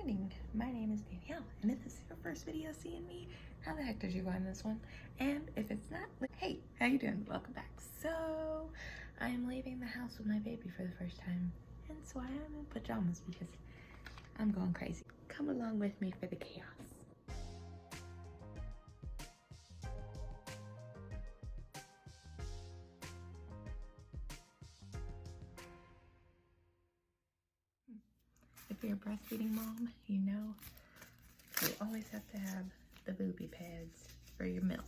morning, my name is Danielle, and if this is your first video seeing me, how the heck did you find this one? And if it's not, hey, how you doing? Welcome back. So I am leaving the house with my baby for the first time, and so I am in pajamas because I'm going crazy. Come along with me for the chaos. If you're a breastfeeding mom, you know you always have to have the booby pads for your milk.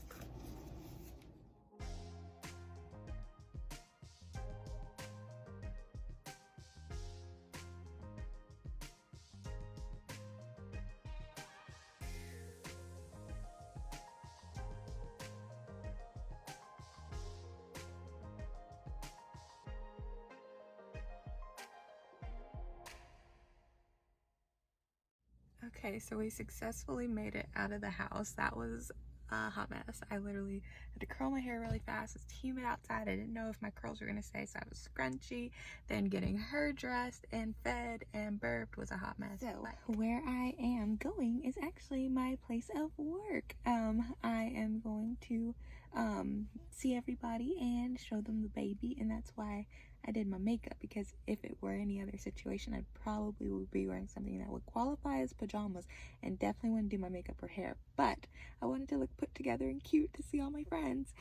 Okay, so we successfully made it out of the house. That was a hot mess. I literally had to curl my hair really fast. It's humid outside. I didn't know if my curls were gonna stay, so I was scrunchy. Then getting her dressed and fed and burped was a hot mess. So where I am going is actually my place of work. I am going to see everybody and show them the baby, and that's why I did my makeup, because if it were any other situation, I probably would be wearing something that would qualify as pajamas and definitely wouldn't do my makeup or hair, but I wanted to look put together and cute to see all my friends.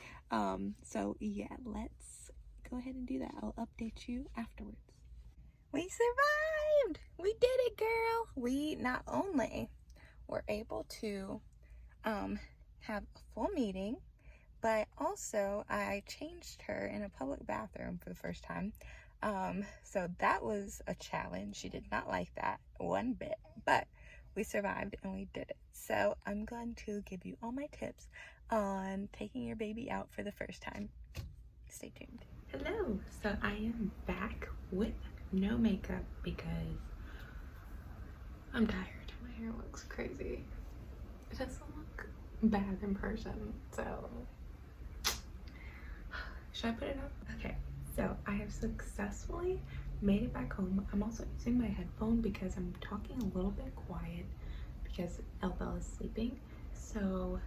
So yeah, let's go ahead and do that. I'll update you afterwards. We survived! We did it, girl! We not only were able to have a full meeting, but also I changed her in a public bathroom for the first time. So that was a challenge. She did not like that one bit, but we survived and we did it. So I'm going to give you all my tips on taking your baby out for the first time. Stay tuned. Hello, so I am back with no makeup because I'm tired. My hair looks crazy. It doesn't look bad in person, so should I put it up? Okay, so I have successfully made it back home. I'm also using my headphone because I'm talking a little bit quiet because Elbel is sleeping. So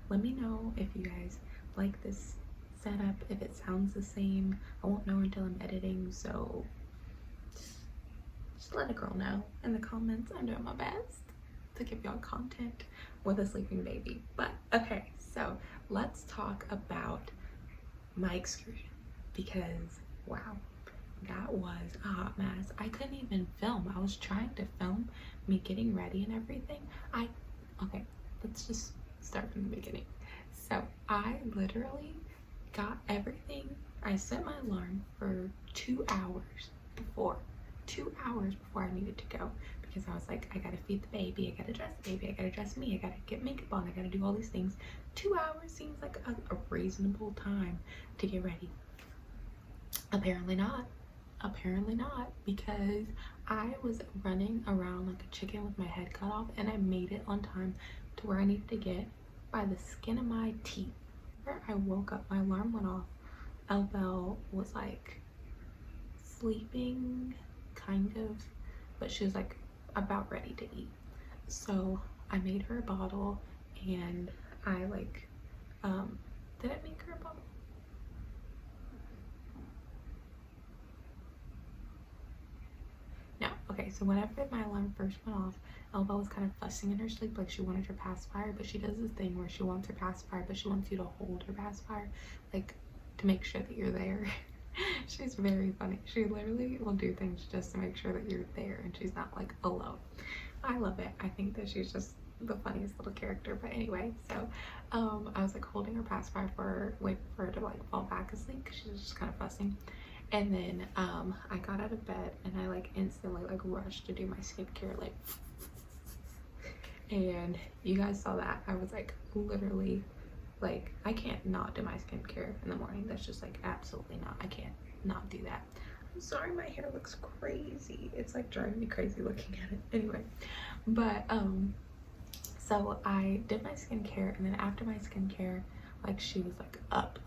let me know if you guys like this setup, if it sounds the same. I won't know until I'm editing, so just let a girl know in the comments. I'm doing my best to give y'all content with a sleeping baby. But okay, so let's talk about my excursion, because wow, that was a hot mess. I couldn't even film. I was trying to film me getting ready and everything. Okay, let's just start from the beginning. So I literally got everything. I set my alarm for 2 hours before. 2 hours before I needed to go, because I was like, I gotta feed the baby, I gotta dress the baby, I gotta dress me, I gotta get makeup on, I gotta do all these things. 2 hours seems like a reasonable time to get ready. Apparently not. Apparently not, because I was running around like a chicken with my head cut off, and I made it on time to where I needed to get by the skin of my teeth. Where I woke up, my alarm went off. Elbel was like sleeping, kind of, but she was like about ready to eat. So I made her a bottle, and I like did I make her a bottle? No. Okay, so whenever my alarm first went off, Elba was kind of fussing in her sleep, like she wanted her pacifier, but she does this thing where she wants her pacifier, but she wants you to hold her pacifier, like to make sure that you're there. She's very funny. She literally will do things just to make sure that you're there and she's not like alone. I love it. I think that she's just the funniest little character. But anyway, so I was like holding her pacifier for her, waiting for her to like fall back asleep because she was just kind of fussing. And then I got out of bed and I like instantly like rushed to do my skincare, like, and you guys saw that. I was like literally like, I can't not do my skincare in the morning. That's just like absolutely not. I can't not do that. I'm sorry, my hair looks crazy. It's like driving me crazy looking at it. Anyway, but so I did my skincare, and then after my skincare, like she was like up,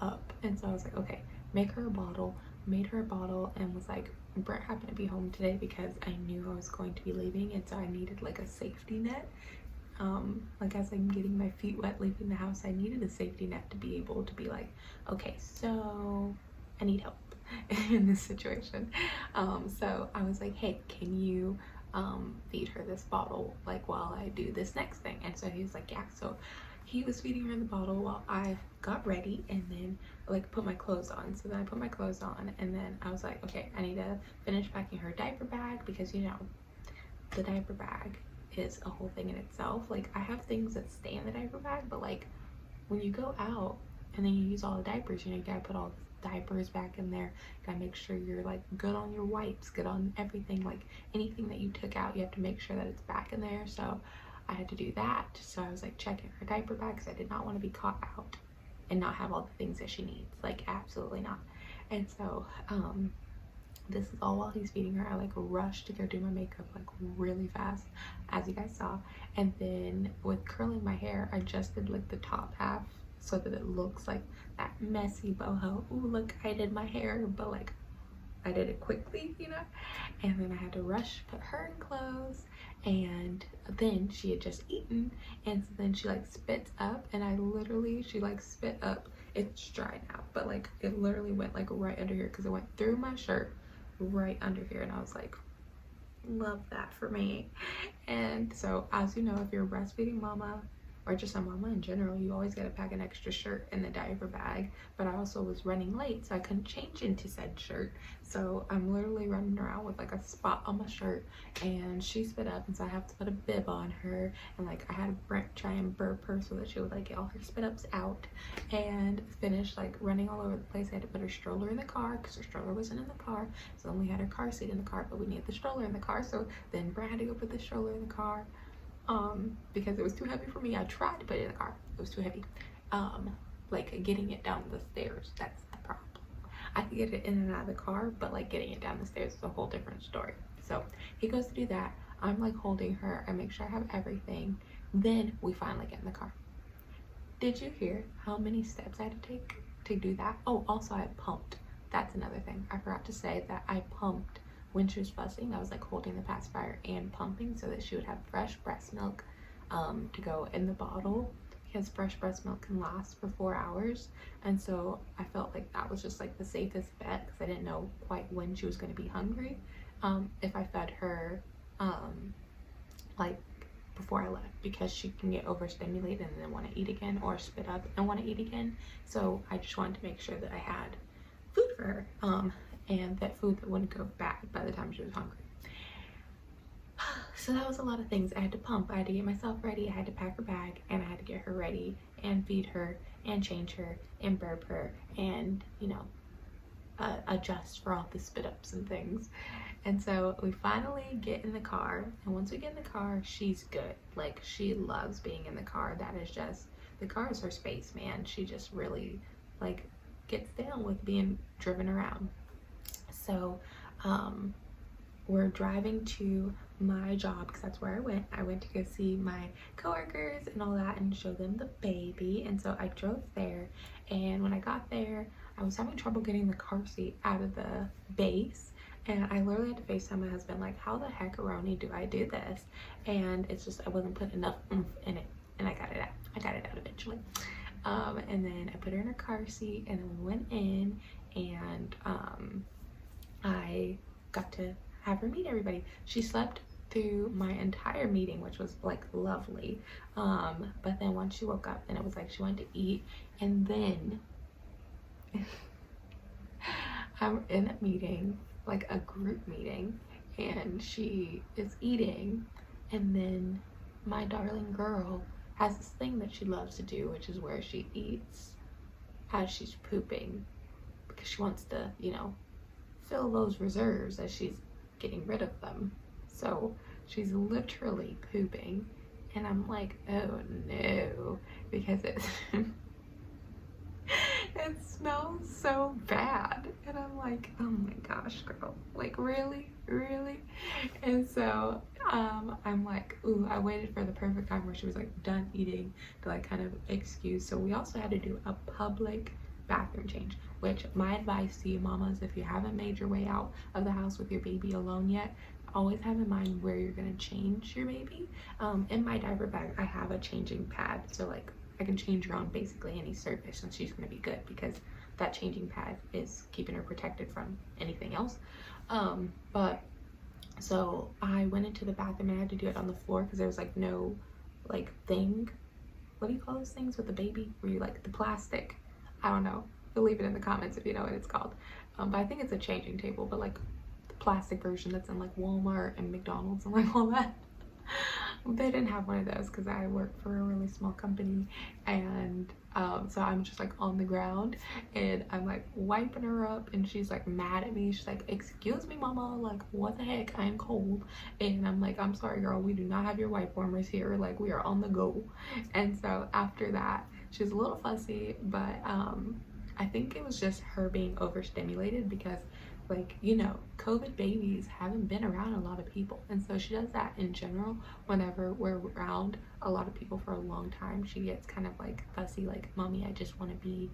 and so I was like, okay, make her a bottle. Made her a bottle and was like, Brett happened to be home today because I knew I was going to be leaving, and so I needed like a safety net. Like as I'm getting my feet wet leaving the house, I needed a safety net to be able to be like, okay, so I need help in this situation. So I was like, hey, can you feed her this bottle like while I do this next thing? And so he was like, yeah. So he was feeding her the bottle while I got ready and then like put my clothes on. So then I put my clothes on, and then I was like, okay, I need to finish packing her diaper bag, because you know the diaper bag is a whole thing in itself. Like I have things that stay in the diaper bag, but like when you go out and then you use all the diapers, you know, you gotta put all the diapers back in there. You gotta make sure you're like good on your wipes, good on everything. Like anything that you took out, you have to make sure that it's back in there. So I had to do that. So I was like checking her diaper bag because I did not want to be caught out and not have all the things that she needs. Like absolutely not. And so this is all while he's feeding her. I like rushed to go do my makeup like really fast, as you guys saw. And then with curling my hair, I just did like the top half so that it looks like that messy boho. Ooh, look, I did my hair, but like I did it quickly, you know? And then I had to rush, put her in clothes, and then she had just eaten, and so then she like spits up, and she like spit up. It's dry now, but like it literally went like right under here because it went through my shirt right under here, and I was like, love that for me. And so as you know, if you're a breastfeeding mama or just a mama in general, you always gotta pack an extra shirt in the diaper bag. But I also was running late, so I couldn't change into said shirt, so I'm literally running around with like a spot on my shirt, and she spit up, and so I have to put a bib on her, and like I had to try and burp her so that she would like get all her spit ups out, and finish like running all over the place. I had to put her stroller in the car because her stroller wasn't in the car, so then we had her car seat in the car, but we needed the stroller in the car, so then Brad had to go put the stroller in the car because it was too heavy for me. I tried to put it in the car, it was too heavy. Like getting it down the stairs, that's the problem. I could get it in and out of the car, but like getting it down the stairs is a whole different story. So he goes to do that. I'm like holding her, I make sure I have everything, then we finally get in the car. Did you hear how many steps I had to take to do that? Oh, also I pumped. That's another thing I forgot to say, that I pumped when she was fussing. I was like holding the pacifier and pumping so that she would have fresh breast milk to go in the bottle, because fresh breast milk can last for 4 hours. And so I felt like that was just like the safest bet, because I didn't know quite when she was going to be hungry, if I fed her like before I left, because she can get overstimulated and then want to eat again, or spit up and want to eat again. So I just wanted to make sure that I had food for her, and that food that wouldn't go bad by the time she was hungry. So that was a lot of things. I had to pump, I had to get myself ready, I had to pack her bag, and I had to get her ready and feed her and change her and burp her and, you know, adjust for all the spit ups and things. And so we finally get in the car, and once we get in the car, she's good. Like she loves being in the car. That is just, the car is her space, man. She just really like gets down with being driven around. So we're driving to my job, because that's where I went. I went to go see my coworkers and all that and show them the baby. And so I drove there, and when I got there, I was having trouble getting the car seat out of the base, and I literally had to FaceTime my husband like, how the heck-a-roni do I do this? And it's just, I wasn't putting enough oomph in it, and I got it out eventually. And then I put her in her car seat, and then we went in, and I got to have her meet everybody. She slept through my entire meeting, which was like lovely. But then once she woke up, and it was like she wanted to eat, and then I'm in a meeting, like a group meeting, and she is eating, and then my darling girl has this thing that she loves to do, which is where she eats as she's pooping, because she wants to, you know, fill those reserves as she's getting rid of them. So she's literally pooping, and I'm like, oh no, because it it smells so bad, and I'm like, oh my gosh, girl, like really. And so I'm like, ooh, I waited for the perfect time where she was like done eating to like kind of excuse. So we also had to do a public bathroom change, which my advice to you mamas, if you haven't made your way out of the house with your baby alone yet, always have in mind where you're going to change your baby. In my diaper bag I have a changing pad, so like I can change her on basically any surface and she's going to be good, because that changing pad is keeping her protected from anything else. But so I went into the bathroom and I had to do it on the floor because there was like no like thing, what do you call those things with the baby where you like the plastic, I don't know, you'll leave it in the comments if you know what it's called. But I think it's a changing table, but like the plastic version that's in like Walmart and McDonald's and like all that. They didn't have one of those because I work for a really small company, and so I'm just like on the ground and I'm like wiping her up and she's like mad at me. She's like, excuse me mama, like what the heck, I'm cold. And I'm like, I'm sorry girl, we do not have your wipe warmers here, like we are on the go. And so after that she's a little fussy, but I think it was just her being overstimulated because, like, you know, COVID babies haven't been around a lot of people, and so she does that in general. Whenever we're around a lot of people for a long time, she gets kind of like fussy, like, mommy, I just want to be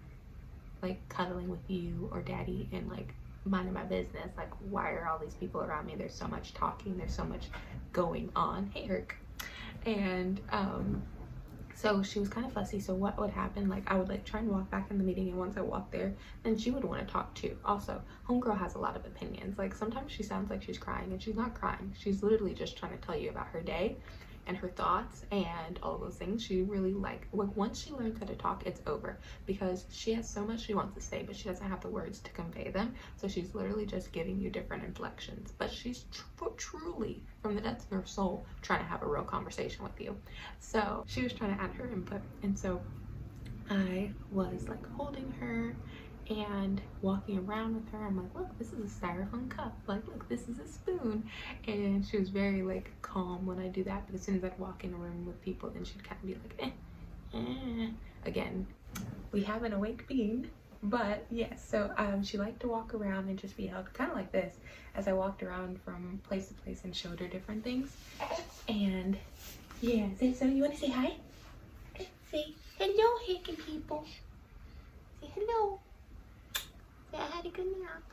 like cuddling with you or daddy and like minding my business. Like, why are all these people around me? There's so much talking, there's so much going on. Hey Herc. And so she was kind of fussy. So what would happen, like I would like try and walk back in the meeting, and once I walked there, then she would want to talk too. Also, homegirl has a lot of opinions. Like sometimes she sounds like she's crying and she's not crying. She's literally just trying to tell you about her day and her thoughts and all those things. She really like once she learns how to talk, it's over, because she has so much she wants to say but she doesn't have the words to convey them. So she's literally just giving you different inflections, but she's truly from the depths of her soul trying to have a real conversation with you. So she was trying to add her input, and so I was like holding her and walking around with her. I'm like, look, this is a styrofoam cup, like look, this is a spoon. And she was very like calm when I do that, but as soon as I'd walk in a room with people, then she'd kind of be like again, we have an awake being. But yes, so she liked to walk around and just be held kind of like this as I walked around from place to place and showed her different things. And yeah, so you want to say hi? Say hello, hickey people. Say hello. Say I had a good nap.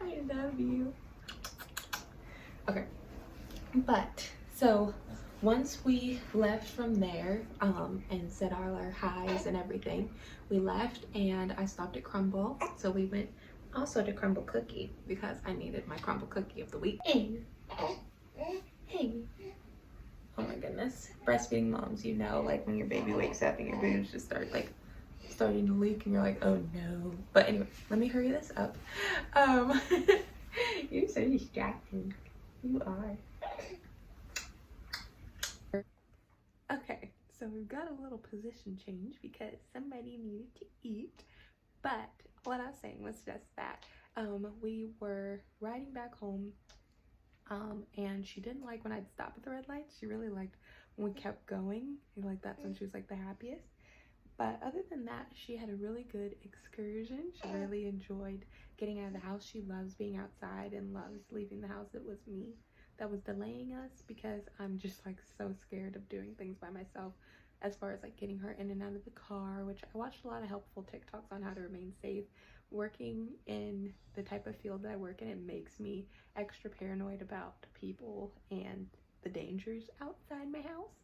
I love you. Okay, but so once we left from there and said all our highs and everything, we left and I stopped at Crumble. So we went also to Crumble Cookie because I needed my Crumble Cookie of the week. Hey. Oh my goodness. Breastfeeding moms, you know, like when your baby wakes up and your boobs just start like starting to leak and you're like, oh no. But anyway, let me hurry this up. You're so distracting. You are. Okay, so we've got a little position change because somebody needed to eat. But what I was saying was just that we were riding back home, and she didn't like when I'd stop at the red lights. She really liked when we kept going. Like that's when she was like the happiest. But other than that, she had a really good excursion. She really enjoyed getting out of the house. She loves being outside and loves leaving the house. It was me that was delaying us because I'm just like so scared of doing things by myself, as far as like getting her in and out of the car, which I watched a lot of helpful TikToks on how to remain safe. Working in the type of field that I work in, it makes me extra paranoid about people and the dangers outside my house.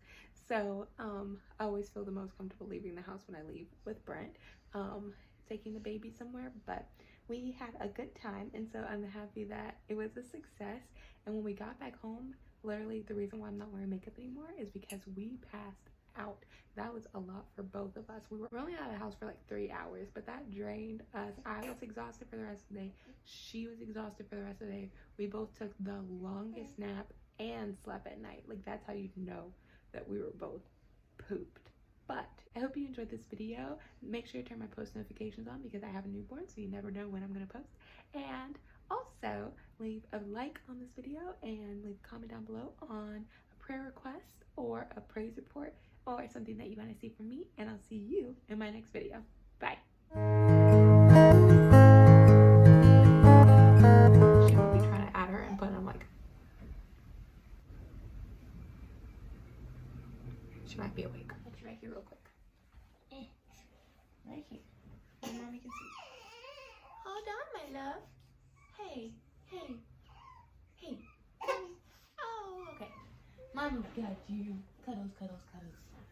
So I always feel the most comfortable leaving the house when I leave with Brent, taking the baby somewhere. But we had a good time, and so I'm happy that it was a success. And when we got back home, literally the reason why I'm not wearing makeup anymore is because we passed out. That was a lot for both of us. We were only out of the house for like 3 hours, but that drained us. I was exhausted for the rest of the day. She was exhausted for the rest of the day. We both took the longest nap and slept at night. Like that's how you know that we were both pooped. But I hope you enjoyed this video. Make sure to turn my post notifications on because I have a newborn, so you never know when I'm going to post. And also leave a like on this video and leave a comment down below on a prayer request or a praise report or something that you want to see from me, and I'll see you in my next video. Bye. She will be trying to add her input. I'm like, she might be awake. I'll be right here real quick. Hold on, my love. Hey, hey, hey. Mommy. Oh, okay. Mommy got you. Cuddles, cuddles, cuddles.